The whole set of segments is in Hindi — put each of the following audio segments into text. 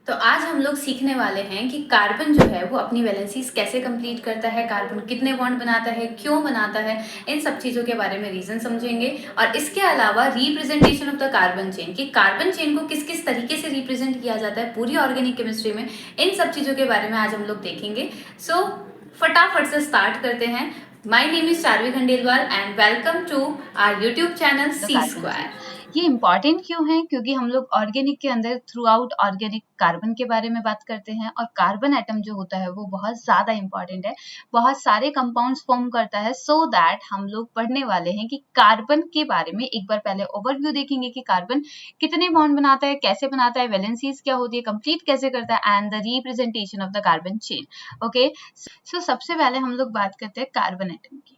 तो आज हम लोग सीखने वाले हैं कि कार्बन जो है वो अपनी वैलेंसीज कैसे कंप्लीट करता है, कार्बन कितने बॉन्ड बनाता है, क्यों बनाता है, इन सब चीज़ों के बारे में रीज़न समझेंगे। और इसके अलावा representation of the carbon chain, कि कार्बन चेन को किस किस तरीके से रिप्रेजेंट किया जाता है पूरी ऑर्गेनिक केमिस्ट्री में, इन सब चीज़ों के बारे में आज हम लोग देखेंगे। सो फटाफट से स्टार्ट करते हैं। My name is Charvi Khandelwal and welcome to our YouTube channel C carbon chain square. ये इम्पॉर्टेंट क्यों है? क्योंकि हम लोग ऑर्गेनिक के अंदर थ्रू आउट ऑर्गेनिक कार्बन के बारे में बात करते हैं और कार्बन एटम जो होता है वो बहुत ज्यादा इंपॉर्टेंट है, बहुत सारे कंपाउंड्स फॉर्म करता है। सो दैट हम लोग पढ़ने वाले हैं कि कार्बन के बारे में एक बार पहले ओवरव्यू देखेंगे कि कार्बन कितने बॉन्ड बनाता है, कैसे बनाता है, वैलेंसीज क्या होती है, कंप्लीट कैसे करता है and the representation of the carbon chain. Okay, so सबसे पहले हम लोग बात करते हैं कार्बन एटम की।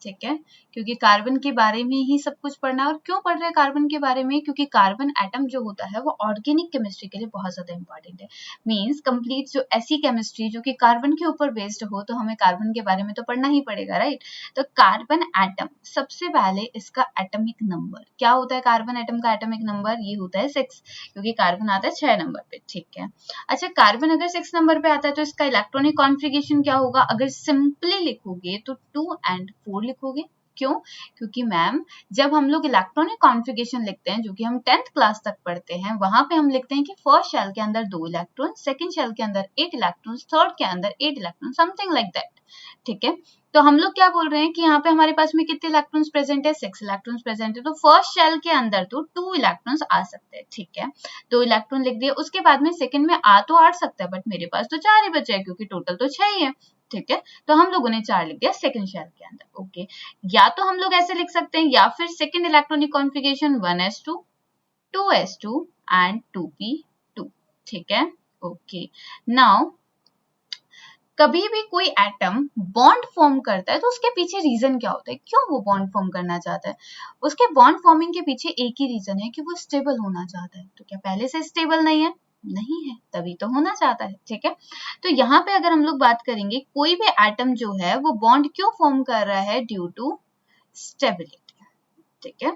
ठीक है, क्योंकि कार्बन के बारे में ही सब कुछ पढ़ना है। और क्यों पढ़ रहे हैं कार्बन के बारे में? क्योंकि कार्बन एटम जो होता है वो ऑर्गेनिक केमिस्ट्री के लिए बहुत ज्यादा इंपॉर्टेंट है। मींस कंप्लीट जो ऐसी केमिस्ट्री जो कि कार्बन के ऊपर बेस्ड हो, तो हमें कार्बन के बारे में तो पढ़ना ही पड़ेगा, राइट। तो कार्बन एटम, सबसे पहले इसका एटॉमिक नंबर क्या होता है? कार्बन एटम का एटॉमिक नंबर ये होता है 6, क्योंकि कार्बन आता है 6 नंबर पे। ठीक है, अच्छा, कार्बन अगर 6 नंबर पे आता है तो इसका इलेक्ट्रॉनिक कॉन्फ़िगरेशन क्या होगा? अगर सिंपली लिखोगे तो 2 एंड 4 लिखोगे। क्यों? क्योंकि मैम, जब हम लोग इलेक्ट्रॉनिक कॉन्फ़िगरेशन लिखते हैं, जो कि हम 10th क्लास तक पढ़ते हैं, वहां पे हम लिखते हैं कि फर्स्ट शेल के अंदर 2 इलेक्ट्रॉन, सेकंड शेल के अंदर 8 इलेक्ट्रॉन, थर्ड के अंदर 8 इलेक्ट्रॉन, समथिंग लाइक दैट। ठीक है, तो हम लोग क्या बोल रहे हैं कि यहाँ पे हमारे पास में कितने इलेक्ट्रॉन्स प्रेजेंट है? 6 इलेक्ट्रॉन्स प्रेजेंट है। तो फर्स्ट शेल के अंदर तो 2 इलेक्ट्रॉन्स आ सकते हैं। ठीक है, 2 इलेक्ट्रॉन लिख दिए। उसके बाद में सेकंड में आ तो आ सकता है, बट मेरे पास तो 4 ही बचे हैं, क्योंकि टोटल तो 6 ही है। ठीक है, तो हम लोगों ने 4 लिख दिया सेकंड शेल के अंदर। ओके, या तो हम लोग ऐसे लिख सकते हैं, या फिर second electronic configuration 1s2, 2s2 and 2p2। ठीक है, ओके। नाउ कभी भी कोई एटम बॉन्ड फॉर्म करता है तो उसके पीछे रीजन क्या होता है? क्यों वो बॉन्ड फॉर्म करना चाहता है? उसके बॉन्ड फॉर्मिंग के पीछे एक ही रीजन है कि वो स्टेबल होना चाहता है। तो क्या पहले से स्टेबल नहीं है? नहीं है, तभी तो होना चाहता है। ठीक है, तो यहाँ पे अगर हम लोग बात करेंगे, कोई भी एटम जो है वो बॉन्ड क्यों फॉर्म कर रहा है? Due to stability. ठीक है,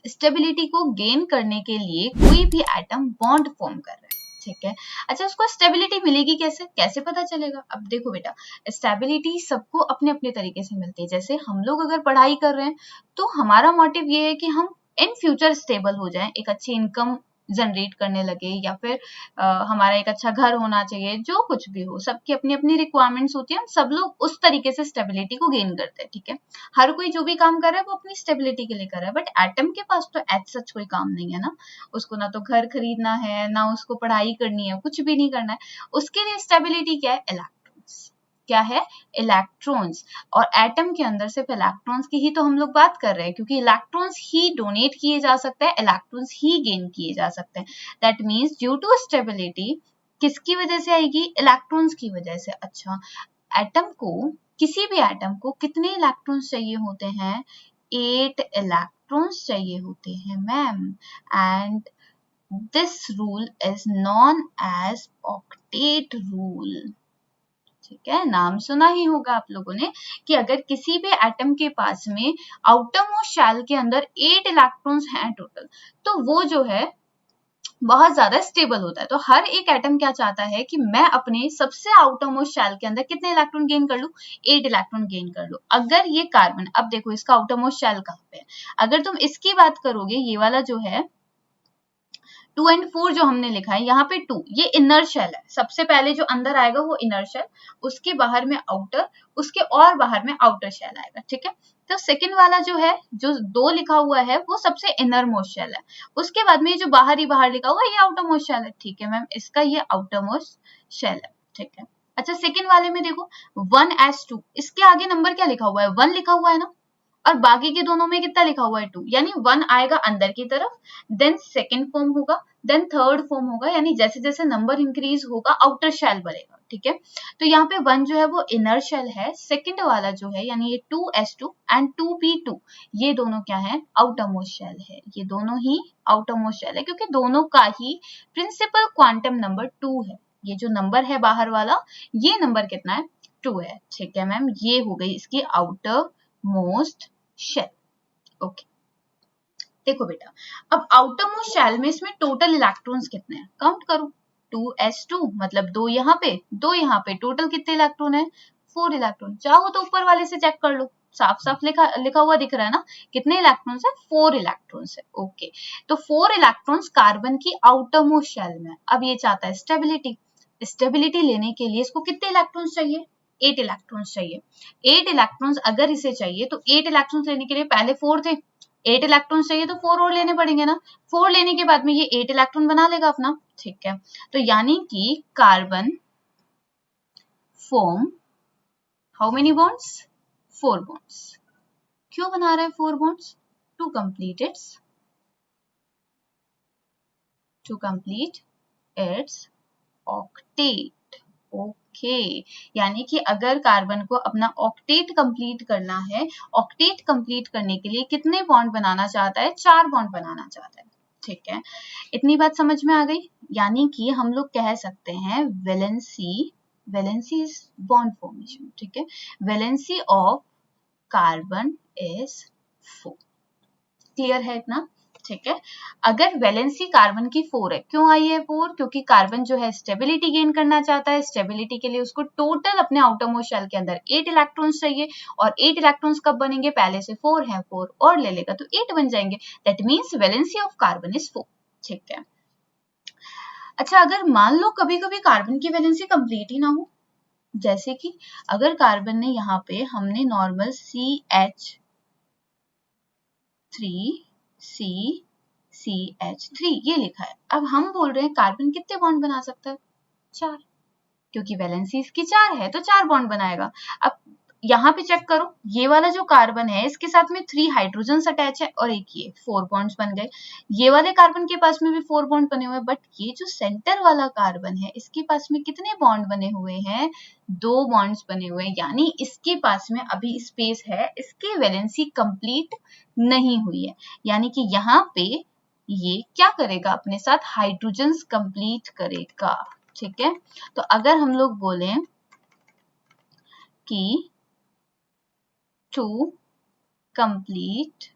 स्टेबिलिटी को गेन करने के लिए कोई भी एटम बॉन्ड फॉर्म कर रहा है। ठीक है, अच्छा, उसको स्टेबिलिटी मिलेगी कैसे? कैसे पता चलेगा? अब देखो बेटा, स्टेबिलिटी सबको अपने अपने तरीके से मिलती है। जैसे हम लोग अगर पढ़ाई कर रहे हैं तो हमारा मोटिव ये है कि हम इन फ्यूचर स्टेबल हो जाएं, एक अच्छी इनकम जनरेट करने लगे, या फिर हमारा एक अच्छा घर होना चाहिए। जो कुछ भी हो, सबकी अपनी अपनी रिक्वायरमेंट्स होती है, हम सब लोग उस तरीके से स्टेबिलिटी को गेन करते हैं। ठीक है, हर कोई जो भी काम कर रहा है वो अपनी स्टेबिलिटी के लिए कर रहा है, बट एटम के पास तो एज सच कोई काम नहीं है ना। उसको ना तो घर खरीदना है, ना उसको पढ़ाई करनी है, कुछ भी नहीं करना है। उसके लिए स्टेबिलिटी क्या है? इलेक्ट्रॉन्स। क्या है? इलेक्ट्रॉन्स। और एटम के अंदर सिर्फ इलेक्ट्रॉन्स की ही तो हम लोग बात कर रहे हैं, क्योंकि इलेक्ट्रॉन्स ही डोनेट किए जा सकते हैं, इलेक्ट्रॉन्स ही गेन किए जा सकते हैं। That means due to stability किसकी वजह से आएगी? इलेक्ट्रॉन्स की वजह से। अच्छा, एटम को, किसी भी एटम को कितने इलेक्ट्रॉन्स चाहिए होते हैं? 8 इलेक्ट्रॉन्स चाहिए होते हैं ma'am. And this rule is known as octet rule. ठीक है, नाम सुना ही होगा आप लोगों ने कि अगर किसी भी एटम के पास में आउटर मोस्ट शेल के अंदर 8 इलेक्ट्रॉन्स हैं टोटल, तो वो जो है बहुत ज्यादा स्टेबल होता है। तो हर एक एटम क्या चाहता है कि मैं अपने सबसे आउटर मोस्ट शेल के अंदर कितने इलेक्ट्रॉन गेन कर लूं? 8 इलेक्ट्रॉन गेन कर लूं। अगर ये कार्बन, अब देखो इसका आउटर मोस्ट शेल कहाँ पे है। अगर तुम इसकी बात करोगे, ये वाला जो है 2 एंड 4 जो हमने लिखा है यहाँ पे 2, ये इनर शेल है। सबसे पहले जो अंदर आएगा वो इनर शेल, उसके बाहर में आउटर, उसके और बाहर में आउटर शेल आएगा। ठीक है, तो सेकंड वाला जो है, जो 2 लिखा हुआ है, वो सबसे इनर मोस्ट शेल है। उसके बाद में ये जो बाहर ही बाहर लिखा हुआ है, ये आउटर मोस्ट शेल है। ठीक है मैम, इसका ये आउटर मोस्ट शेल है। ठीक है, अच्छा, सेकंड वाले में देखो 1s2, इसके आगे नंबर क्या लिखा हुआ है? 1 लिखा हुआ है ना, और बाकी के दोनों में कितना लिखा हुआ है? 2, यानी 1 आएगा अंदर की तरफ, देन सेकंड फॉर्म होगा, देन थर्ड फॉर्म होगा, यानी जैसे जैसे नंबर इंक्रीज होगा आउटर शेल बनेगा। ठीक है, तो यहाँ पे 1 जो है वो इनर शेल है, सेकंड वाला जो है यानी ये 2s2 एंड 2p2, ये दोनों क्या है? आउटर मोस्ट शेल है। ये दोनों ही आउटर मोस्ट शेल है, क्योंकि दोनों का ही प्रिंसिपल क्वांटम नंबर 2 है। ये जो नंबर है बाहर वाला, ये नंबर कितना है? 2 है। ठीक है मैम, ये हो गई इसकी आउटर मोस्ट शेल। ओके, देखो बेटा, अब आउटर मोस्ट शेल में इसमें टोटल इलेक्ट्रॉन्स कितने हैं, काउंट करो। 2s2 मतलब 2 यहाँ पे 2 यहाँ पे, टोटल कितने इलेक्ट्रॉन है, 4 इलेक्ट्रॉन। चाहो तो ऊपर वाले से चेक कर लो, साफ साफ लिखा लिखा हुआ दिख रहा है ना, कितने इलेक्ट्रॉन्स है, 4 इलेक्ट्रॉन्स है। ओके, तो 4 इलेक्ट्रॉन्स कार्बन की आउटर मोस्ट शेल में। अब ये चाहता है स्टेबिलिटी, स्टेबिलिटी लेने के लिए इसको कितने इलेक्ट्रॉन्स चाहिए, 8 इलेक्ट्रॉन्स चाहिए। 8 इलेक्ट्रॉन्स अगर इसे चाहिए तो 8 इलेक्ट्रॉन्स लेने के लिए पहले 4 थे, 8 इलेक्ट्रॉन्स चाहिए तो 4 और लेने पड़ेंगे ना। 4 लेने के बाद में ये 8 इलेक्ट्रॉन बना लेगा अपना, ठीक है। तो यानी कि carbon form how many bonds, 4 bonds. क्यों बना रहा है 4 bonds, to complete its octet. Okay, यानी कि अगर कार्बन को अपना ऑक्टेट कंप्लीट करना है, ऑक्टेट कंप्लीट करने के लिए कितने बॉन्ड बनाना चाहता है, 4 बॉन्ड बनाना चाहता है, ठीक है। इतनी बात समझ में आ गई। यानी कि हम लोग कह सकते हैं वैलेंसी इज बॉन्ड फॉर्मेशन, ठीक है। Valency of carbon is 4। Clear है इतना, ठीक है। अगर वैलेंसी कार्बन की 4 है, क्यों आई है 4, क्योंकि कार्बन जो है स्टेबिलिटी गेन करना चाहता है। स्टेबिलिटी के लिए उसको टोटल अपने आउटर मोस्ट शेल के अंदर 8 इलेक्ट्रॉन्स चाहिए, और 8 इलेक्ट्रॉन्स कब बनेंगे, पहले से 4 है, 4 और ले लेगा तो 8 बन जाएंगे। That means valency of carbon is 4, ठीक है। अच्छा, अगर मान लो कभी कभी कार्बन की वैलेंसी कंप्लीट ही ना हो, जैसे कि अगर कार्बन ने यहाँ पे हमने नॉर्मल CH3 ये लिखा है। अब हम बोल रहे हैं कार्बन कितने बॉन्ड बना सकता है, 4, क्योंकि वैलेंसी इसकी 4 है तो 4 बॉन्ड बनाएगा। अब यहाँ पे चेक करो, ये वाला जो कार्बन है इसके साथ में 3 हाइड्रोजन अटैच है और एक ये 4 बॉन्ड्स बन गए। ये वाले कार्बन के पास में भी 4 बॉन्ड बने हुए हैं, बट ये जो सेंटर वाला कार्बन है इसके पास में कितने बॉन्ड बने हुए हैं, 2 बॉन्ड्स बने हुए हैं। यानी इसके पास में अभी स्पेस है, इसकी वैलेंसी कंप्लीट नहीं हुई है। यानी कि यहाँ पे ये क्या करेगा, अपने साथ हाइड्रोजन कंप्लीट करेगा, ठीक है। तो अगर हम लोग बोलें कि to complete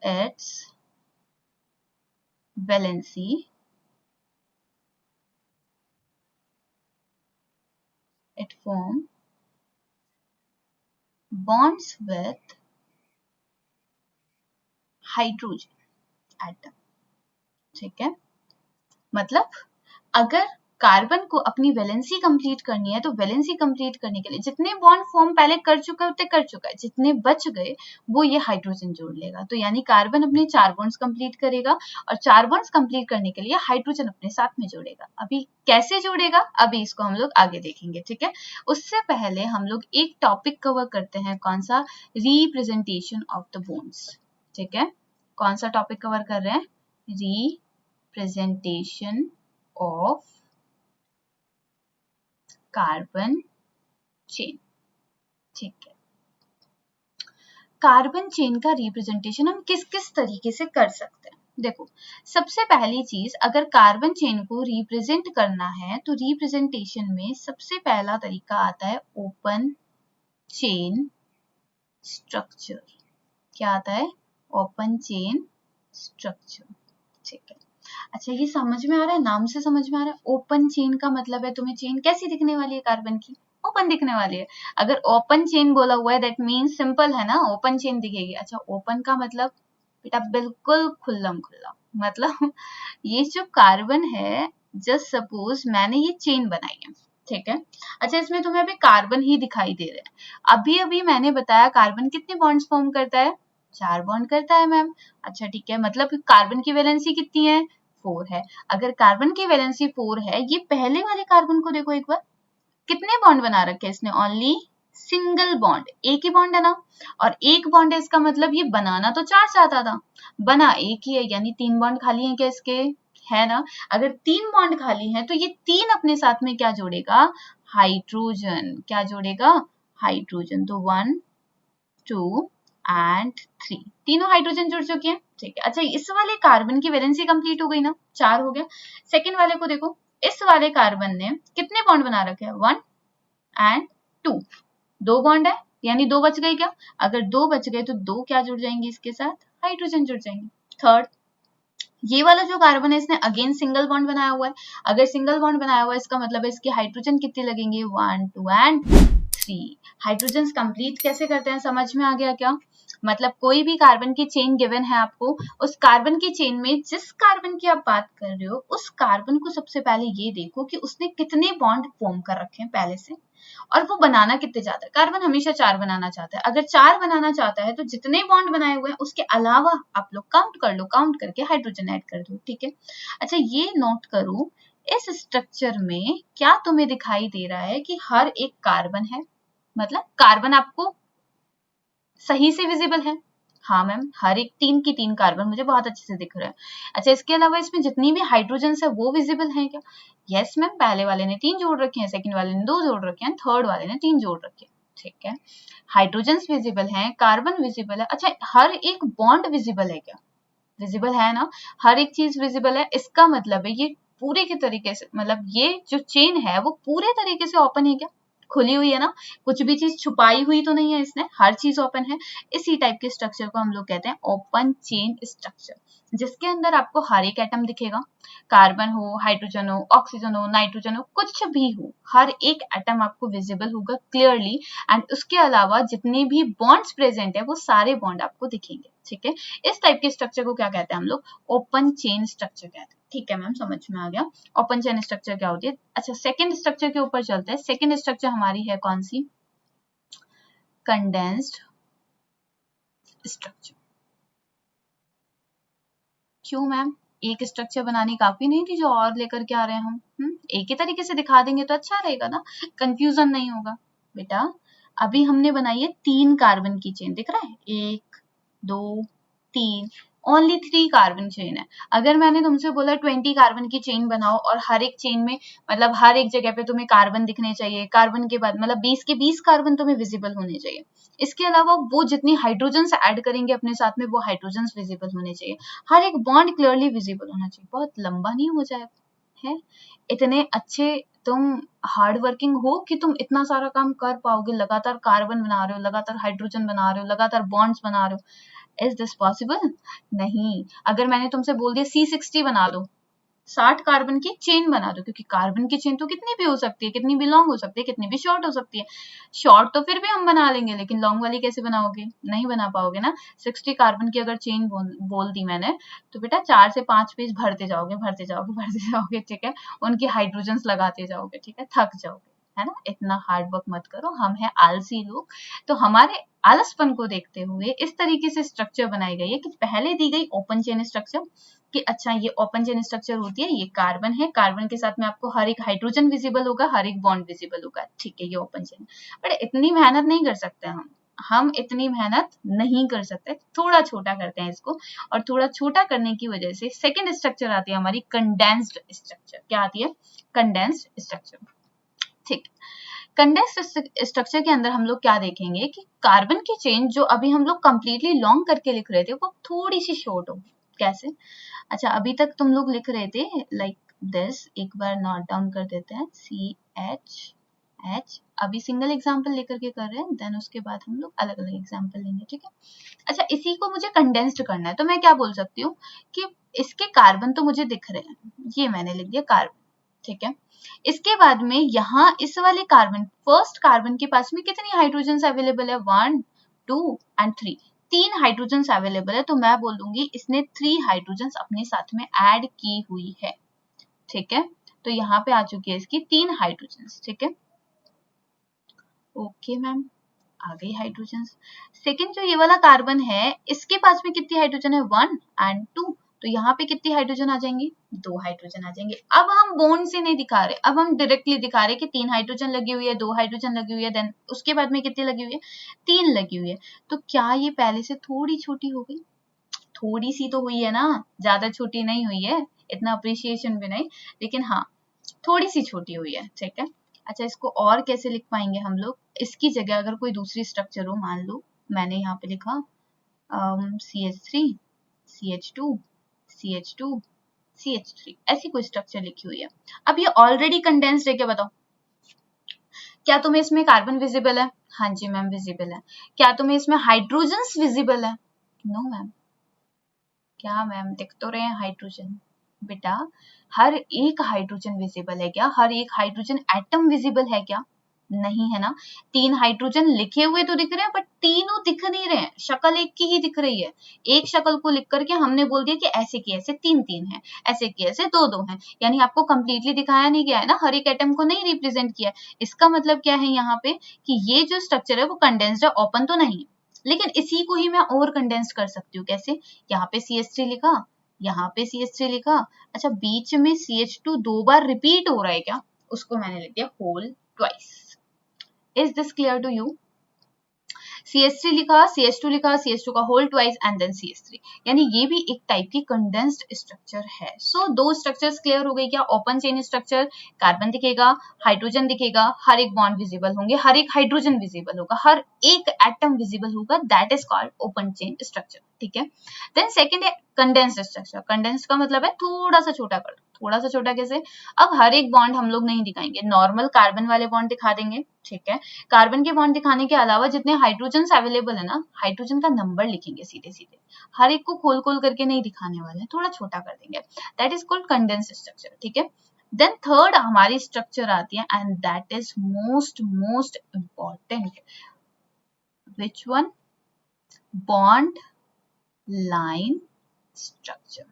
its valency, it form bonds with hydrogen atom, ठीक है। मतलब अगर कार्बन को अपनी वैलेंसी कंप्लीट करनी है तो वैलेंसी कंप्लीट करने के लिए जितने बॉन्ड फॉर्म पहले कर चुका है उतने कर चुका है, जितने बच गए वो ये हाइड्रोजन जोड़ लेगा। तो यानी कार्बन अपने 4 बॉन्ड्स कंप्लीट करेगा, और 4 बॉन्ड्स कंप्लीट करने के लिए हाइड्रोजन अपने साथ में जोड़ेगा। अभी कैसे जोड़ेगा, अभी इसको हम लोग आगे देखेंगे, ठीक है। उससे पहले हम लोग एक टॉपिक कवर करते हैं, कौन सा, रिप्रेजेंटेशन ऑफ द बॉन्ड्स, ठीक है। कौन सा टॉपिक कवर कर रहे हैं, रिप्रेजेंटेशन ऑफ कार्बन चेन, ठीक है। कार्बन चेन का रिप्रेजेंटेशन हम किस किस तरीके से कर सकते हैं, देखो। सबसे पहली चीज, अगर कार्बन चेन को रिप्रेजेंट करना है तो रिप्रेजेंटेशन में सबसे पहला तरीका आता है ओपन चेन स्ट्रक्चर। क्या आता है, ओपन चेन स्ट्रक्चर, ठीक है। अच्छा, ये समझ में आ रहा है, नाम से समझ में आ रहा है। ओपन चेन का मतलब है तुम्हें चेन कैसी दिखने वाली है, कार्बन की ओपन दिखने वाली है। अगर ओपन चेन बोला हुआ है दैट मीन्स सिंपल है ना, ओपन चेन दिखेगी। अच्छा, ओपन का मतलब बेटा बिल्कुल खुल्लम खुल्ला, मतलब ये जो कार्बन है, जस्ट सपोज मैंने ये चेन बनाई है, ठीक है। अच्छा, इसमें तुम्हें अभी कार्बन ही दिखाई दे रहे हैं। अभी अभी मैंने बताया कार्बन कितने बॉन्ड्स फॉर्म करता है, 4 बॉन्ड करता है मैम। अच्छा ठीक है, मतलब कार्बन की वैलेंसी कितनी है, 4 है। अगर कार्बन की वैलेंसी 4 है, ये पहले वाले कार्बन को देखो एक बार, कितने बॉन्ड बना रखे हैं इसने, ओनली सिंगल बॉन्ड, एक ही बॉन्ड है ना। और एक बॉन्ड है, इसका मतलब ये बनाना तो 4 चाहता था, बना एक ही है, यानी 3 बॉन्ड खाली हैं क्या इसके, है ना। अगर 3 बॉन्ड खाली हैं तो ये 3 अपने साथ में क्या जोड़ेगा, हाइड्रोजन। क्या जोड़ेगा, हाइड्रोजन। तो 1 2 एंड 3, तीनों हाइड्रोजन जुड़ चुके हैं, ठीक है। अच्छा, इस वाले कार्बन की वैलेंसी कंप्लीट हो गई ना, 4 हो गया। सेकेंड वाले को देखो, इस वाले कार्बन ने कितने बॉन्ड बना रखे हैं, 1 एंड 2 बॉन्ड है, यानी 2 बच गए क्या। अगर 2 बच गए तो 2 क्या जुड़ जाएंगे इसके साथ, हाइड्रोजन जुड़ जाएंगे। थर्ड, ये वाला जो कार्बन है इसने अगेन सिंगल बॉन्ड बनाया हुआ है। अगर सिंगल बॉन्ड बनाया हुआ है इसका मतलब है इसके हाइड्रोजन कितने लगेंगे, 1 2 एंड 3। हाइड्रोजन कंप्लीट कैसे करते हैं समझ में आ गया क्या? मतलब कोई भी कार्बन की चेन गिवन है आपको, उस कार्बन की चेन में जिस कार्बन की आप बात कर रहे हो उस कार्बन को सबसे पहले ये देखो कि उसने कितने बॉन्ड फॉर्म कर रखे हैं पहले से, और वो बनाना कितने चाहता है। कार्बन हमेशा 4 बनाना चाहता है, अगर 4 बनाना चाहता है तो जितने बॉन्ड बनाए हुए हैं उसके अलावा आप लोग काउंट कर लो, काउंट करके हाइड्रोजन ऐड कर दो, ठीक है। अच्छा ये नोट करो, इस स्ट्रक्चर में क्या तुम्हें दिखाई दे रहा है कि हर एक कार्बन है, मतलब कार्बन आपको सही से विजिबल है? हाँ मैम, हर एक 3 की 3 कार्बन मुझे बहुत अच्छे से दिख रहा है। अच्छा इसके अलावा इसमें जितनी भी हाइड्रोजन है वो विजिबल है क्या? यस मैम, पहले वाले ने 3 जोड़ रखे हैं, सेकंड वाले ने 2 जोड़ रखे हैं, थर्ड वाले ने 3 जोड़ रखे हैं, ठीक है। हाइड्रोजन विजिबल है, कार्बन विजिबल है। अच्छा हर एक बॉन्ड विजिबल है क्या? विजिबल है ना, हर एक चीज विजिबल है। इसका मतलब है ये पूरे के तरीके से, मतलब ये जो चेन है वो पूरे तरीके से ओपन है क्या? खुली हुई है ना, कुछ भी चीज छुपाई हुई तो नहीं है इसने, हर चीज ओपन है। इसी टाइप के स्ट्रक्चर को हम लोग कहते हैं ओपन चेन स्ट्रक्चर, जिसके अंदर आपको हर एक एटम दिखेगा, कार्बन हो, हाइड्रोजन हो, ऑक्सीजन हो, नाइट्रोजन हो, कुछ भी हो, हर एक एटम आपको विजिबल होगा क्लियरली। एंड उसके अलावा जितने भी बॉन्ड्स प्रेजेंट है वो सारे बॉन्ड आपको दिखेंगे, ठीक है। इस टाइप के स्ट्रक्चर को क्या कहते हैं हम लोग? ओपन चेन स्ट्रक्चर कहते हैं, ठीक है मैम, समझ में आ गया ओपन चेन स्ट्रक्चर क्या होती है। अच्छा सेकंड स्ट्रक्चर के ऊपर चलते हैं। सेकंड स्ट्रक्चर हमारी है कौन सी? Condensed structure. क्यों मैम, एक स्ट्रक्चर बनानी काफी नहीं थी जो और लेकर के आ रहे हैं हम? एक ही तरीके से दिखा देंगे तो अच्छा रहेगा ना, कंफ्यूजन नहीं होगा। बेटा अभी हमने बनाई है 3 कार्बन की चेन, दिख रहा है 1 2 3, ओनली 3 कार्बन चेन है। अगर मैंने तुमसे बोला 20 कार्बन की चेन बनाओ और हर एक चेन में मतलब हर एक जगह पे तुम्हें कार्बन दिखने चाहिए, कार्बन के बाद मतलब 20 के 20 कार्बन तुम्हें विजिबल होने चाहिए। इसके अलावा वो जितनी हाइड्रोजन ऐड करेंगे अपने साथ में वो हाइड्रोजन विजिबल होने चाहिए, हर एक बॉन्ड क्लियरली विजिबल होना चाहिए। बहुत लंबा नहीं हो जाएगा है? इतने अच्छे तुम हार्ड वर्किंग हो कि तुम इतना सारा काम कर पाओगे, लगातार कार्बन बना रहे हो, लगातार हाइड्रोजन बना रहे हो, लगातार बॉन्ड्स बना रहे हो। Is this possible? नहीं। अगर मैंने तुमसे बोल दिया C60 बना दो, 60 कार्बन की चेन बना दो, क्योंकि कार्बन की चेन तो कितनी भी हो सकती है, कितनी भी लॉन्ग हो सकती है, कितनी भी शॉर्ट हो सकती है। शॉर्ट तो फिर भी हम बना लेंगे, लेकिन लॉन्ग वाली कैसे बनाओगे? नहीं बना पाओगे ना। 60 कार्बन की अगर चेन बोल दी मैंने तो बेटा 4 से 5 पीस भरते जाओगे, भरते जाओगे, भरते जाओगे, ठीक है। उनकी हाइड्रोजन लगाते जाओगे, ठीक है, थक जाओगे, है ना। इतना हार्ड वर्क मत करो, हम हैं आलसी लोग। तो हमारे आलसपन को देखते हुए इस तरीके से स्ट्रक्चर बनाई गई है कि पहले दी गई ओपन चेन स्ट्रक्चर कि अच्छा ये ओपन चेन स्ट्रक्चर होती है, ये कार्बन है, कार्बन के साथ में आपको हर एक हाइड्रोजन विजिबल होगा, हर एक बॉन्ड विजिबल होगा, ठीक है, ये ओपन चेन। बट इतनी मेहनत नहीं कर सकते हम इतनी मेहनत नहीं कर सकते, थोड़ा छोटा करते हैं इसको। और थोड़ा छोटा करने की वजह से सेकेंड स्ट्रक्चर आती है हमारी कंडेंस्ड स्ट्रक्चर। क्या आती है? कंडेंस्ड स्ट्रक्चर, ठीक। कंडेंस्ड स्ट्रक्चर के अंदर हम लोग क्या देखेंगे कि कार्बन की चेन जो अभी हम लोग कंप्लीटली लॉन्ग करके लिख रहे थे वो थोड़ी सी शॉर्ट होगी। कैसे? अच्छा अभी तक तुम लोग लिख रहे थे लाइक दिस, एक बार नोट डाउन कर देते हैं, CH अभी सिंगल एग्जांपल लेकर के कर रहे हैं, देन उसके बाद हम लोग अलग अलग एग्जांपल लेंगे, ठीक है। अच्छा इसी को मुझे कंडेंस्ड करना है तो मैं क्या बोल सकती हूँ कि इसके कार्बन तो मुझे दिख रहे हैं, ये मैंने लिख दिया कार्बन, ठीक है। इसके बाद में यहाँ इस वाले कार्बन, फर्स्ट कार्बन के पास में कितनी हाइड्रोजन अवेलेबल है? 1 2 एंड 3, 3 हाइड्रोजन अवेलेबल है, तो मैं बोल दूंगी इसने 3 हाइड्रोजन अपने साथ में ऐड की हुई है, ठीक है। तो यहाँ पे आ चुकी है इसकी 3 हाइड्रोजन, ठीक है। ओके मैम, आ गई हाइड्रोजन। सेकेंड जो ये वाला कार्बन है इसके पास में कितनी हाइड्रोजन है? 1 एंड 2, तो यहाँ पे कितनी हाइड्रोजन आ जाएंगी? 2 हाइड्रोजन आ जाएंगे। अब हम बॉन्ड से नहीं दिखा रहे, अब हम डायरेक्टली दिखा रहे कि 3 हाइड्रोजन लगी हुई है, 2 हाइड्रोजन लगी हुई है, देन उसके बाद में कितनी लगी हुई है? 3 लगी हुई है। तो क्या ये पहले से थोड़ी छोटी हो गई? थोड़ी सी तो हुई है ना, ज्यादा छोटी नहीं हुई है, इतना अप्रिसिएशन भी नहीं, लेकिन हाँ थोड़ी सी छोटी हुई है, ठीक है। अच्छा इसको और कैसे लिख पाएंगे हम लोग? इसकी जगह अगर कोई दूसरी स्ट्रक्चर हो, मान लो मैंने यहाँ पे लिखा CH3 CH2 CH2 CH3, ऐसी कोई स्ट्रक्चर लिखी हुई है। अब ये ऑलरेडी कंडेंस्ड है क्या? बताओ, क्या तुम्हें इसमें कार्बन विजिबल है? हाँ जी मैम विजिबल है। क्या तुम्हें इसमें हाइड्रोजन विजिबल है? No ma'am. क्या मैम, दिख तो रहे हैं हाइड्रोजन। बेटा हर एक हाइड्रोजन विजिबल है क्या? हर एक हाइड्रोजन एटम विजिबल है क्या? नहीं है ना। 3 हाइड्रोजन लिखे हुए तो दिख रहे हैं, बट तीनों दिख नहीं रहे हैं, शक्ल एक की ही दिख रही है। एक शक्ल को लिख करके हमने बोल दिया कि ऐसे की ऐसे 3 है, ऐसे की ऐसे 2 है, यानी आपको कंप्लीटली दिखाया नहीं गया है ना, हर एक एटम को नहीं रिप्रेजेंट किया। इसका मतलब क्या है यहाँ पे कि ये जो स्ट्रक्चर है वो कंडेंस्ड है, ओपन तो नहीं, लेकिन इसी को ही मैं और कंडेंस्ड कर सकती हूँ। कैसे? यहाँ पे CH3 लिखा, यहाँ पे CH3 लिखा, अच्छा बीच में CH2 2 बार रिपीट हो रहा है क्या? उसको मैंने लिख दिया whole twice. Is this clear to you? CH3 लिखा, CH2 लिखा, CH2 का whole twice and then CH3, यानी ये भी एक टाइप की कंडेंस्ड स्ट्रक्चर है। सो 2 स्ट्रक्चर्स क्लियर हो गई क्या? ओपन चेन स्ट्रक्चर, कार्बन दिखेगा, हाइड्रोजन दिखेगा, हर एक बॉन्ड विजिबल होंगे, हर एक हाइड्रोजन विजिबल होगा, हर एक एटम विजिबल होगा, that is called open chain structure. ठीक है। देन सेकेंड है कंडेंस्ड स्ट्रक्चर। कंडेंस्ड का मतलब है थोड़ा सा छोटा कर, थोड़ा सा छोटा कैसे? अब हर एक बॉन्ड हम लोग नहीं दिखाएंगे, नॉर्मल कार्बन वाले बॉन्ड दिखा देंगे। ठीक है। कार्बन के बॉन्ड दिखाने के अलावा जितने हाइड्रोजन अवेलेबल है ना, हाइड्रोजन का नंबर लिखेंगे सीधे सीधे, हर एक को खोल खोल करके नहीं दिखाने वाले, थोड़ा छोटा कर देंगे, that is called condensed structure. ठीक है। देन थर्ड हमारी स्ट्रक्चर आती है and that is most important, which one? Bond line structure.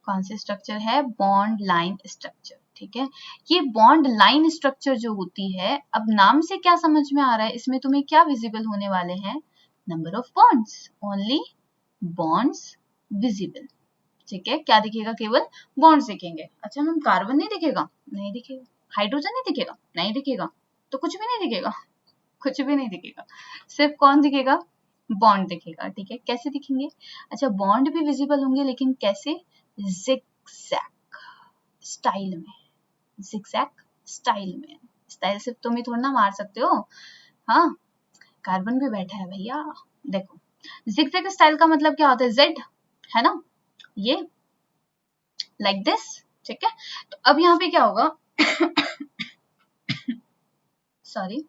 कौन सी स्ट्रक्चर है? Bond line structure. ठीक है। ये बॉन्ड लाइन स्ट्रक्चर जो होती है, अब नाम से क्या समझ में आ रहा है, इसमें तुम्हें क्या विजिबल होने वाले हैं? Number of bonds, only bonds visible. ठीक है। क्या दिखेगा? केवल बॉन्ड्स दिखेंगे। अच्छा मैम कार्बन नहीं दिखेगा? नहीं दिखेगा। हाइड्रोजन नहीं दिखेगा? नहीं दिखेगा। तो कुछ भी नहीं दिखेगा, कुछ भी नहीं दिखेगा, सिर्फ कौन दिखेगा? बॉन्ड दिखेगा। ठीक है। कैसे दिखेंगे? अच्छा बॉन्ड भी विजिबल होंगे, लेकिन कैसे? जिगजैग स्टाइल में, जिगजैग स्टाइल में। स्टाइल सिर्फ तुम ही थोड़ा ना मार सकते हो, हाँ कार्बन भी बैठा है भैया। देखो जिगजैग स्टाइल का मतलब क्या होता है? जेड है ना, ये लाइक दिस। ठीक है। तो अब यहाँ पे क्या होगा सॉरी,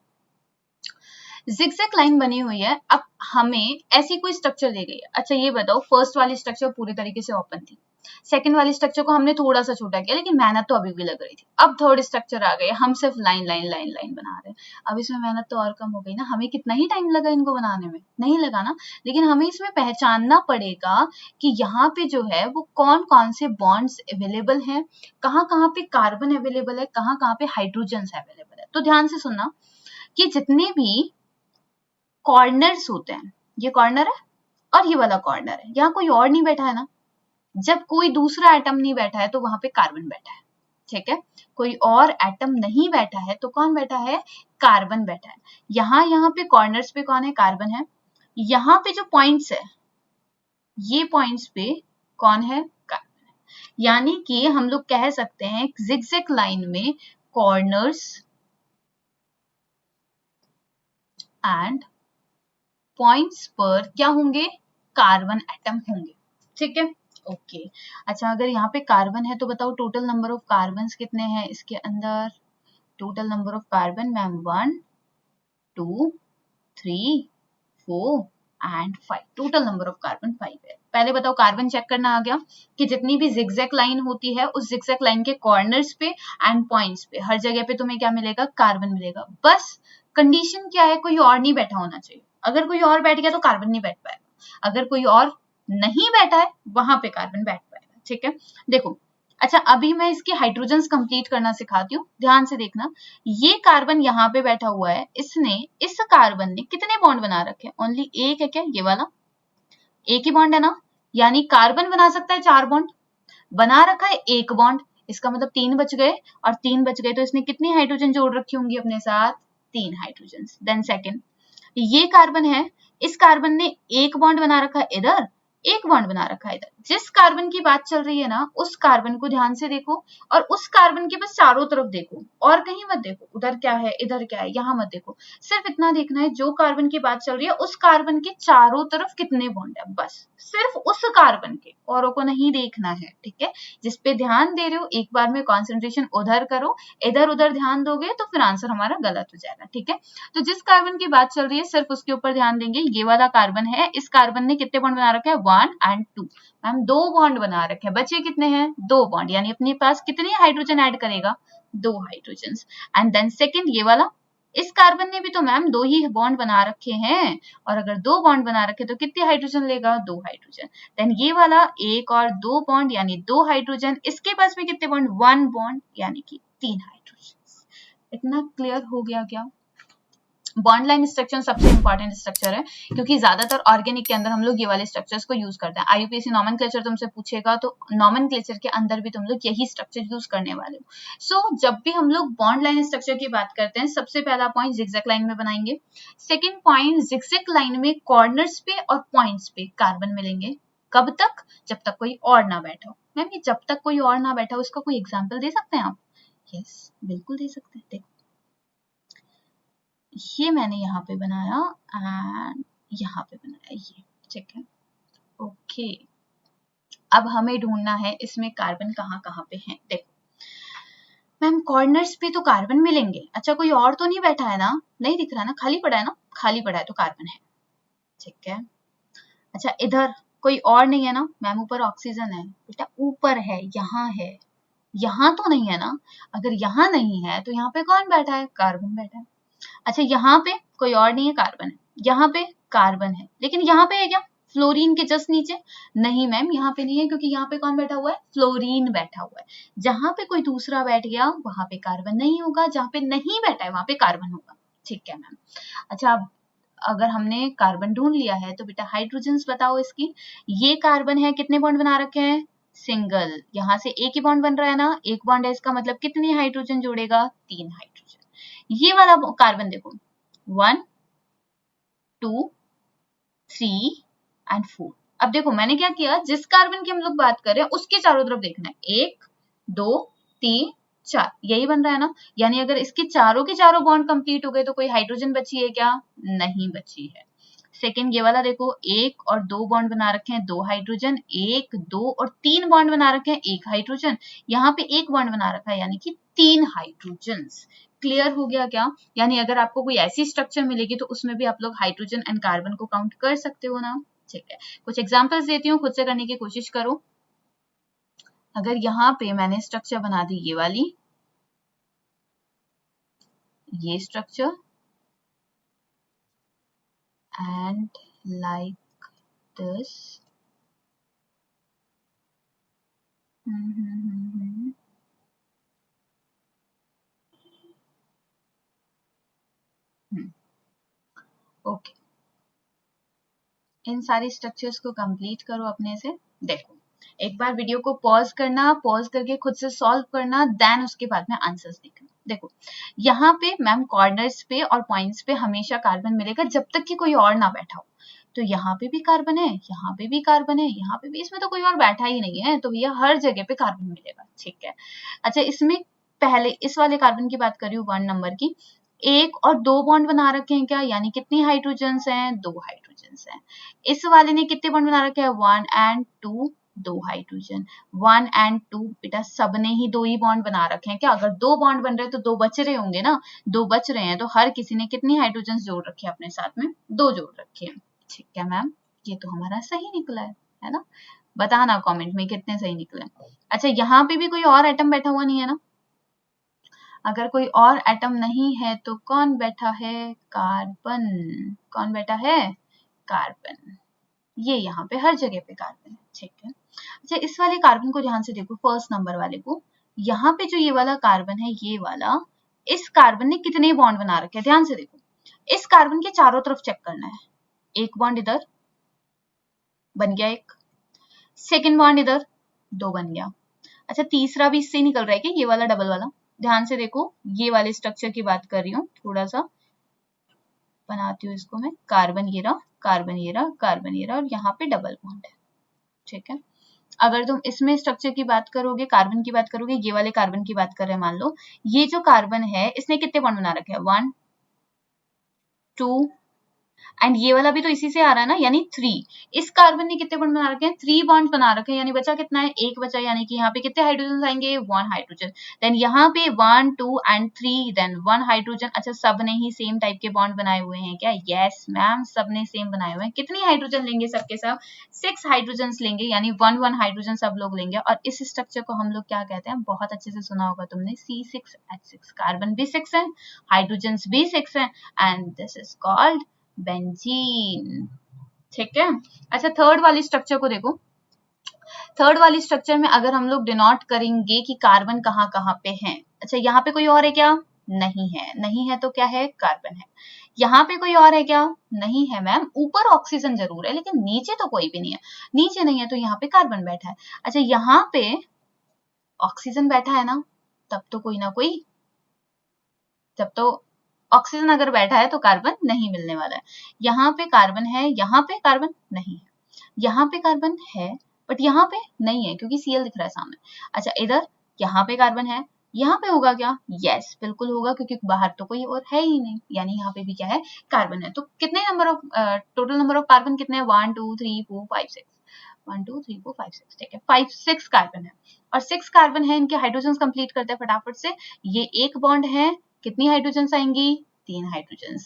जिगजैग लाइन बनी हुई है। अब हमें ऐसी कोई स्ट्रक्चर दी गई है। अच्छा ये बताओ, फर्स्ट वाली स्ट्रक्चर पूरी तरीके से ओपन थी, सेकंड वाली स्ट्रक्चर को हमने थोड़ा सा छोटा किया, लेकिन मेहनत तो अभी भी लग रही थी। अब थर्ड स्ट्रक्चर आ गई, हम सिर्फ लाइन लाइन लाइन लाइन बना रहे हैं। अब इसमें मेहनत तो और कम हो गई ना, हमें कितना ही टाइम लगा इनको बनाने में? नहीं लगा ना, लेकिन हमें इसमें पहचानना पड़ेगा कि यहाँ पे जो है वो कौन कौन से बॉन्ड्स अवेलेबल हैं, कहाँ कहाँ पे कार्बन अवेलेबल है, कहाँ कहाँ पे हाइड्रोजन अवेलेबल है। तो ध्यान से सुनना कि जितने भी कॉर्नर्स होते हैं, ये कॉर्नर है और ये वाला कॉर्नर है, यहाँ कोई और नहीं बैठा है ना, जब कोई दूसरा एटम नहीं बैठा है तो वहां पे कार्बन बैठा है। ठीक है। कोई और एटम नहीं बैठा है तो कौन बैठा है? कार्बन बैठा है। यहाँ पे कॉर्नर्स पे कौन है? कार्बन है। यहाँ पे जो पॉइंट्स है, ये पॉइंट्स पे कौन है? कार्बन है। यानी कि हम लोग कह सकते हैं जिगजैग लाइन में कॉर्नर्स एंड पॉइंट्स पर क्या होंगे? कार्बन एटम होंगे। ठीक है। ओके। अच्छा अगर यहाँ पे कार्बन है तो बताओ टोटल नंबर ऑफ कार्बन कितने हैं इसके अंदर? Total number of carbon ma'am 1 2 3 4 and 5, total number of carbon 5 है। पहले बताओ कार्बन चेक करना आ गया कि जितनी भी जिगजैग लाइन होती है उस जिगजैग लाइन के कॉर्नर्स पे एंड पॉइंट्स पे हर जगह पे तुम्हें क्या मिलेगा? कार्बन मिलेगा। बस कंडीशन क्या है? कोई और नहीं बैठा होना चाहिए। अगर कोई और बैठ गया तो कार्बन नहीं बैठ पाएगा, अगर कोई और नहीं बैठा है वहां पे कार्बन बैठ पाएगा। ठीक है। देखो अच्छा अभी मैं इसकी हाइड्रोजन्स कंप्लीट करना सिखाती हूँ, ध्यान से देखना। ये कार्बन यहाँ पे बैठा हुआ है, इसने इस कार्बन ने कितने बॉन्ड बना रखे हैं? ओनली एक है क्या? ये वाला एक ही बॉन्ड है ना, यानी कार्बन बना सकता है 4 बॉन्ड, बना रखा है 1 बॉन्ड, इसका मतलब 3 बच गए, और 3 बच गए तो इसने कितनी हाइड्रोजन जोड़ रखी होंगी अपने साथ? 3 हाइड्रोजन। देन सेकेंड, ये कार्बन है, इस कार्बन ने 1 बॉन्ड बना रखा है इधर, 1 बॉन्ड बना रखा है इधर, जिस कार्बन की बात चल रही है ना, उस कार्बन को ध्यान से देखो और उस कार्बन के बस चारों तरफ देखो, और कहीं मत देखो, उधर क्या है इधर क्या है यहाँ मत देखो, सिर्फ इतना देखना है जो कार्बन की बात चल रही है उस कार्बन के चारों तरफ कितने बॉन्ड है, बस सिर्फ उस कार्बन के, औरों को नहीं देखना है, ठीक है। जिस पे ध्यान दे रहे हो एक बार में कॉन्सेंट्रेशन उधर करो, इधर उधर ध्यान दोगे तो फिर आंसर हमारा गलत हो जाएगा, ठीक है। तो जिस कार्बन की बात चल रही है सिर्फ उसके ऊपर ध्यान देंगे। ये वाला कार्बन है, इस कार्बन ने कितने बॉन्ड बना रखे हैं, 1 और 2, मैम 2 बॉन्ड बना रखे हैं, बचे कितने हैं, 2 बॉन्ड, यानी अपने पास कितने हाइड्रोजन ऐड करेगा, 2 हाइड्रोजन। एंड देन सेकंड ये वाला, इस कार्बन ने भी तो मैम 2 ही बॉन्ड बना रखे हैं, और अगर 2 बॉन्ड बना रखे तो कितने हाइड्रोजन लेगा, 2 हाइड्रोजन। देन ये वाला 1 और 2 बॉन्ड यानी 2 हाइड्रोजन, इसके पास भी कितने बॉन्ड, 1 बॉन्ड यानी कि 3 हाइड्रोजन। इतना क्लियर हो गया क्या। बॉन्ड लाइन स्ट्रक्चर सबसे इंपॉर्टेंट स्ट्रक्चर है, क्योंकि ज्यादातर ऑर्गेनिक के अंदर हम लोग ये वाले स्ट्रक्चर्स को यूज करते हैं। आईयूपीएससी नॉमेनक्लेचर तुमसे पूछेगा तो नॉमेनक्लेचर के अंदर भी तुम लोग यही स्ट्रक्चर यूज करने वाले हो। सो जब भी हम लोग बॉन्ड लाइन स्ट्रक्चर की बात करते हैं, सबसे पहला पॉइंट जिगजैग लाइन में बनाएंगे। सेकेंड पॉइंट, जिगजैग लाइन में कॉर्नर्स पे और पॉइंट्स पे कार्बन मिलेंगे। कब तक, जब तक कोई और ना बैठा हो। मैम ये जब तक कोई और ना बैठा हो, इसका कोई एग्जाम्पल दे सकते हैं आप। यस बिल्कुल दे सकते हैं। देखो ये मैंने यहाँ पे बनाया एंड यहाँ पे बनाया, ये ठीक है। ओके, अब हमें ढूंढना है इसमें कार्बन कहाँ कहाँ पे हैं। देखो मैम कॉर्नर्स पे तो कार्बन मिलेंगे। अच्छा कोई और तो नहीं बैठा है ना, नहीं दिख रहा है ना, खाली पड़ा है ना, खाली पड़ा है तो कार्बन है, ठीक है। अच्छा इधर कोई और नहीं है ना, मैम ऊपर ऑक्सीजन है, बेटा ऊपर है, यहाँ तो नहीं है ना। अगर यहाँ नहीं है तो यहाँ पे कौन बैठा है, कार्बन बैठा है। अच्छा यहाँ पे कोई और नहीं है, कार्बन है, यहाँ पे कार्बन है, लेकिन यहाँ पे है क्या, फ्लोरीन के जस्ट नीचे, नहीं मैम यहाँ पे नहीं है, क्योंकि यहाँ पे कौन बैठा हुआ है, फ्लोरीन बैठा हुआ है। जहां पे कोई दूसरा बैठ गया वहां पे कार्बन नहीं होगा, जहां पे नहीं बैठा है वहां पे कार्बन होगा, ठीक है मैम। अच्छा अगर हमने कार्बन ढूंढ लिया है तो बेटा हाइड्रोजन बताओ इसकी। ये कार्बन है, कितने बॉन्ड बना रखे हैं, सिंगल, यहाँ से एक ही बॉन्ड बन रहा है ना, एक बॉन्ड है, इसका मतलब कितनी हाइड्रोजन जोड़ेगा, 3 हाइड्रोजन। ये वाला कार्बन देखो 1 2 3 एंड 4। अब देखो मैंने क्या किया, जिस कार्बन की हम लोग बात कर रहे हैं उसके चारों तरफ देखना है, 1 2 3 4, यही बन रहा है ना। यानी अगर इसके चारों के चारों बॉन्ड कंप्लीट हो गए तो कोई हाइड्रोजन बची है क्या, नहीं बची है। सेकेंड ये वाला देखो, 1 और 2 बॉन्ड बना रखे हैं, 2 हाइड्रोजन, 1 2 और 3 बॉन्ड बना रखे हैं, 1 हाइड्रोजन। यहाँ पे 1 बॉन्ड बना रखा है यानी कि 3 हाइड्रोजन। क्लियर हो गया क्या। यानी अगर आपको कोई ऐसी स्ट्रक्चर मिलेगी तो उसमें भी आप लोग हाइड्रोजन एंड कार्बन को काउंट कर सकते हो ना, ठीक है। कुछ एग्जांपल्स देती हूँ, खुद से करने की कोशिश करो। अगर यहाँ पे मैंने स्ट्रक्चर बना दी ये वाली, ये structure and like this, okay, इन सारे स्ट्रक्चर्स को कंप्लीट करो अपने से। देखो एक बार वीडियो को पॉज करना, पॉज करके खुद से सॉल्व करना, देन उसके बाद में आंसर्स देखना। देखो यहाँ पे मैम कॉर्नर्स पे और पॉइंट्स पे हमेशा कार्बन मिलेगा जब तक कि कोई और ना बैठा हो। तो यहाँ पे भी कार्बन है, यहाँ पे भी कार्बन है, यहाँ पे भी, इसमें तो कोई और बैठा ही नहीं है, तो भैया हर जगह पे कार्बन मिलेगा, ठीक है। अच्छा इसमें पहले इस वाले कार्बन की बात कर रही हूँ 1 नंबर की, 1 और 2 बॉन्ड बना रखे हैं क्या, यानी कितनी हाइड्रोजन्स हैं, 2 हाइड्रोजन्स हैं। इस वाले ने कितने बॉन्ड बना रखे हैं, 1 एंड 2, 2 हाइड्रोजन। 1 एंड 2 बेटा सबने ही 2 ही बॉन्ड बना रखे हैं क्या, अगर 2 बॉन्ड बन रहे हैं तो 2 बच रहे होंगे ना, 2 बच रहे हैं तो हर किसी ने कितनी हाइड्रोजन जोड़ रखे हैं अपने साथ में, 2 जोड़ रखे हैं, ठीक है मैम। ये तो हमारा सही निकला है ना, बताना कमेंट में कितने सही निकले। अच्छा यहाँ पे भी कोई और एटम बैठा हुआ नहीं है ना, अगर कोई और एटम नहीं है तो कौन बैठा है, कार्बन। कौन बैठा है, कार्बन। ये यहाँ पे हर जगह पे कार्बन है, ठीक है। अच्छा इस वाले कार्बन को ध्यान से देखो, फर्स्ट नंबर वाले को, यहाँ पे जो ये वाला कार्बन है, ये वाला, इस कार्बन ने कितने बॉन्ड बना रखे हैं, ध्यान से देखो। इस कार्बन के चारों तरफ चेक करना है, एक बॉन्ड इधर बन गया, एक सेकेंड बॉन्ड इधर, 2 बन गया। अच्छा तीसरा भी इससे निकल रहा है क्या, ये वाला डबल वाला, ध्यान से देखो, ये वाले स्ट्रक्चर की बात कर रही हूँ, थोड़ा सा बनाती हूँ इसको मैं, कार्बन ये रहा, कार्बन ये रहा, कार्बन ये रहा, और यहाँ पे डबल बॉन्ड है, ठीक है। अगर तुम इसमें स्ट्रक्चर की बात करोगे, कार्बन की बात करोगे, ये वाले कार्बन की बात कर रहे हैं, मान लो ये जो कार्बन है इसने कितने बॉन्ड बना रखे हैं, 1 2 एंड ये वाला भी तो इसी से आ रहा है ना, यानी 3। इस कार्बन ने कितने बॉन्ड बना रखे हैं, 3 बॉन्ड बना रखे हैं, यानी बचा कितना है, एक बचा, यानी कि यहाँ पे कितने हाइड्रोजन आएंगे, 1 हाइड्रोजन। देन यहाँ पे 1 2 एंड 3, देन 1 हाइड्रोजन। अच्छा, सब ने ही सेम टाइप के बॉन्ड बनाए हुए हैं क्या, यस मैम, सब ने सेम बनाए हुए हैं। कितनी हाइड्रोजन लेंगे सबके सब, 6 हाइड्रोजन लेंगे, यानी 1 1 हाइड्रोजन सब लोग लेंगे। और इस स्ट्रक्चर को हम लोग क्या कहते हैं, बहुत अच्छे से सुना होगा तुमने, C6H6। कार्बन भी 6 है, हाइड्रोजन भी 6 है, and this is called benzene. ठीक है। अच्छा, थर्ड वाली स्ट्रक्चर को देखो। थर्ड वाली स्ट्रक्चर में अगर हम लोग डिनोट करेंगे कि कार्बन कहाँ कहाँ पे है। अच्छा, यहाँ पे कोई और है क्या, नहीं है, नहीं है तो क्या है, कार्बन है। यहाँ पे कोई और है क्या, नहीं है मैम, ऊपर ऑक्सीजन जरूर है लेकिन नीचे तो कोई भी नहीं है, नीचे नहीं है तो यहाँ पे कार्बन बैठा है। अच्छा, यहाँ पे ऑक्सीजन बैठा है ना, तब तो कोई ना कोई, तब तो ऑक्सीजन अगर बैठा है तो कार्बन नहीं मिलने वाला है। यहाँ पे कार्बन है, यहाँ पे कार्बन नहीं है, यहाँ पे कार्बन है बट यहाँ पे नहीं है क्योंकि Cl दिख रहा है सामने। अच्छा, इधर यहाँ पे कार्बन है, यहाँ पे होगा क्या, यस बिल्कुल होगा, क्योंकि बाहर तो कोई और है ही नहीं, यानी यहाँ पे भी क्या है, कार्बन है। तो कितने number of, total number of carbon कितने हैं, 1 2 3 4 5 6, 1 2 3 4 5 6, ठीक है, 6 कार्बन है। और 6 कार्बन है, इनके हाइड्रोजन कंप्लीट करते हैं फटाफट से। ये एक बॉन्ड है, कितनी हाइड्रोजन आएंगी, 3 हाइड्रोजन।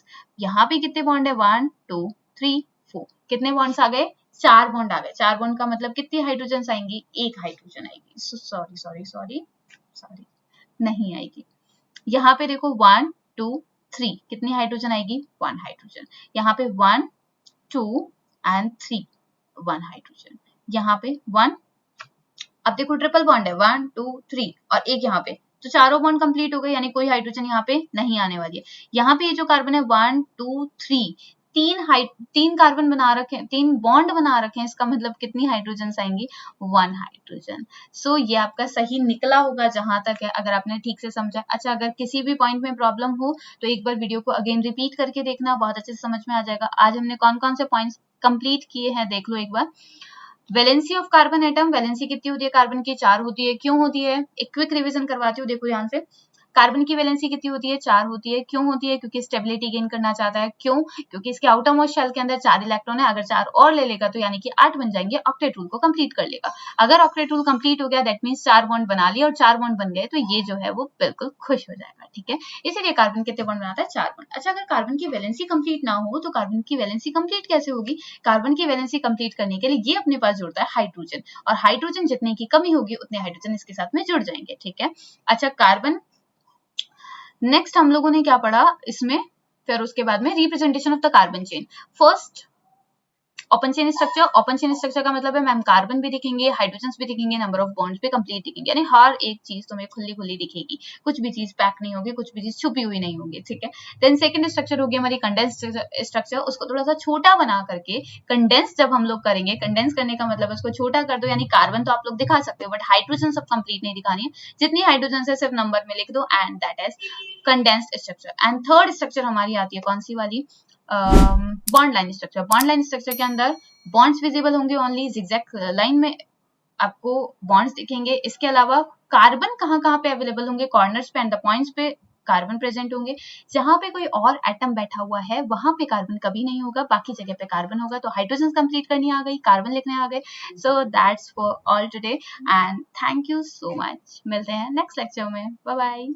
यहाँ पे कितने बॉन्ड है, 1 2 3 4, कितने बॉन्ड्स आ गए, 4 बॉन्ड आ गए। 4 बॉन्ड का मतलब कितनी हाइड्रोजन आएंगी, एक हाइड्रोजन आएगी। सॉरी सॉरी सॉरी सॉरी, नहीं आएगी। यहाँ पे देखो 1 2 3, कितनी हाइड्रोजन आएगी, 1 हाइड्रोजन। यहाँ पे 1 2 एंड 3, 1 हाइड्रोजन। यहाँ पे 1, अब देखो ट्रिपल बॉन्ड है, 1 2 3 और एक यहाँ पे, तो चारों बॉन्ड कंप्लीट हो गए, यानी कोई हाइड्रोजन यहाँ पे नहीं आने वाली है। यहाँ पे ये जो कार्बन है 1 2 3, तीन कार्बन बना रखे हैं, 3 बॉन्ड बना रखे हैं, इसका मतलब कितनी हाइड्रोजन आएंगी, 1 हाइड्रोजन। सो ये आपका सही निकला होगा जहां तक है, अगर आपने ठीक से समझा। अच्छा, अगर किसी भी पॉइंट में प्रॉब्लम हो तो एक बार वीडियो को अगेन रिपीट करके देखना, बहुत अच्छे से समझ में आ जाएगा। आज हमने कौन कौन से पॉइंट्स कंप्लीट किए हैं देख लो एक बार। Valency of carbon atom, valency कितनी होती है कार्बन की, 4 होती है। क्यों होती है, एक क्विक रिवीजन करवाती हूँ, देखो ध्यान से। कार्बन की वैलेंसी कितनी होती है, 4 होती है। क्यों होती है, क्योंकि स्टेबिलिटी गेन करना चाहता है। क्यों, क्योंकि इसके आउटर मोस्ट शेल के अंदर 4 इलेक्ट्रॉन है, अगर 4 और ले लेगा तो यानी कि 8 बन जाएंगे, ऑक्टेट रूल को कंप्लीट कर लेगा। अगर ऑक्टेट रूल कंप्लीट हो गया दैट मींस 4 बॉन्ड बना लिया और 4 बॉन्ड बन गए तो ये जो है वो बिल्कुल खुश हो जाएगा, ठीक है। इसीलिए कार्बन कितने बॉन्ड बनाता है, 4 बॉन्ड। अच्छा, अगर कार्बन की वैलेंसी कंप्लीट ना हो तो कार्बन की वैलेंसी कंप्लीट कैसे होगी, कार्बन की वैलेंसी कंप्लीट करने के लिए ये अपने पास जुड़ता है हाइड्रोजन, और हाइड्रोजन जितने की कमी होगी उतने हाइड्रोजन इसके साथ में जुड़ जाएंगे, ठीक है। अच्छा, कार्बन नेक्स्ट हम लोगों ने क्या पढ़ा इसमें, फिर उसके बाद में representation of the carbon chain. First open chain structure. Open chain structure का मतलब है मैम कार्बन भी दिखेंगे, हाइड्रोजन भी दिखेंगे, नंबर ऑफ बॉन्ड्स भी कंप्लीट दिखेंगे, यानी हर एक चीज तुम्हें खुली खुली दिखेगी, कुछ भी चीज पैक नहीं होगी, कुछ भी चीज छुपी हुई नहीं होगी, ठीक है। देन सेकंड स्ट्रक्चर होगी हमारी कंडेंस स्ट्रक्चर। उसको थोड़ा सा छोटा बना करके कंडेंस जब हम लोग करेंगे, कंडेंस करने का मतलब उसको छोटा कर दो, यानी कार्बन तो आप लोग दिखा सकते हो बट हाइड्रोजन सब कंप्लीट नहीं दिखानी है, जितनी हाइड्रोजन है सिर्फ नंबर में लिख दो, and that is condensed structure. And third structure हमारी आती है कौन सी वाली, bond line structure. Bond line structure के अंदर बॉन्ड्स विजिबल होंगे ओनली, जिगजैग लाइन में आपको बॉन्ड्स दिखेंगे। इसके अलावा कार्बन कहाँ कहाँ पे अवेलेबल होंगे, कॉर्नर्स पे एंड द पॉइंट्स पे कार्बन प्रेजेंट होंगे। जहां पे कोई और एटम बैठा हुआ है वहां पे कार्बन कभी नहीं होगा, बाकी जगह पे कार्बन होगा। तो हाइड्रोजन कंप्लीट करनी आ गई, कार्बन लिखने आ गए। So that's for all today and thank you so much. मिलते हैं नेक्स्ट लेक्चर में, बाय बाय।